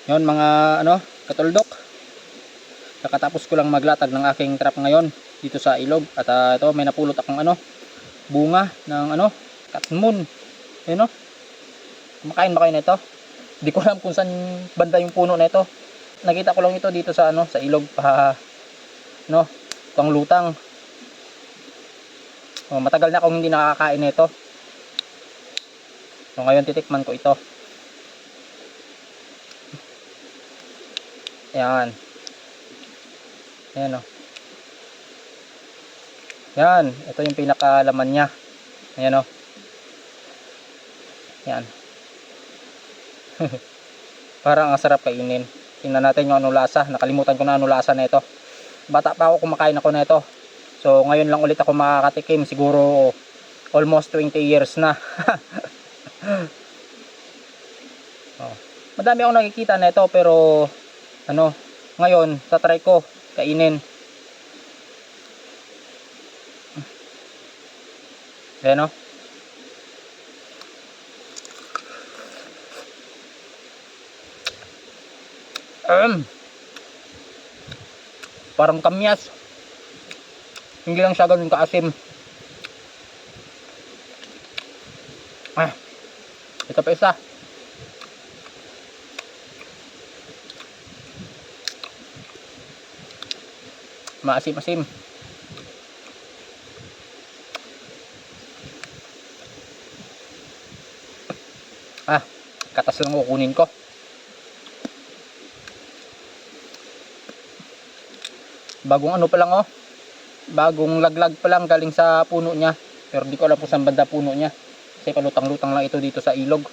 Yun mga katuldok. Nakatapos ko lang maglatag ng aking trap ngayon dito sa ilog. At ito may napulot akong bunga ng katmon. Ayun kumakain ba kayo nito? Hindi ko alam kung saan banda yung puno na ito. Nakita ko lang ito dito sa sa ilog pang lutang. Matagal na akong hindi nakakain nito. So ngayon titikman ko ito. Ayan. Ayan Yan, ito yung pinakalaman niya. Ayan Yan. Parang ang sarap kainin. Tingnan natin yung lasa. Nakalimutan ko na lasa na ito. Bata pa ako kumakain ako na ito. So ngayon lang ulit ako makakatikim. Siguro almost 20 years na. Madami akong nakikita na ito pero ngayon tatry ko kainin. Ayan parang kamyas. Hindi lang siya ganun kaasim. Ito pa isa. Maasim-asim. Katas lang kukunin ko. Bagong pa lang bagong laglag pa lang galing sa puno niya. Pero di ko alam kung saan banda puno niya. Kasi palutang-lutang lang ito dito sa ilog.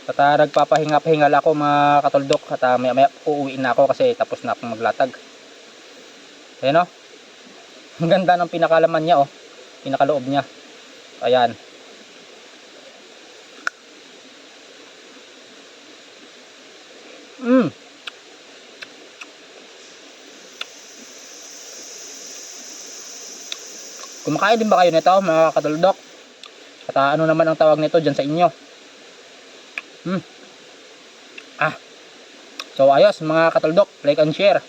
At nagpapahinga-pahingal ako mga katuldok. At maya-maya uuwiin na ako kasi tapos na akong maglatag. Ayan ang ganda ng pinakalaman niya pinakaloob niya. Ayan. Kumakain din ba kayo nito mga katuldok? At ano naman ang tawag nito dyan sa inyo? So ayos mga katuldok, like and share.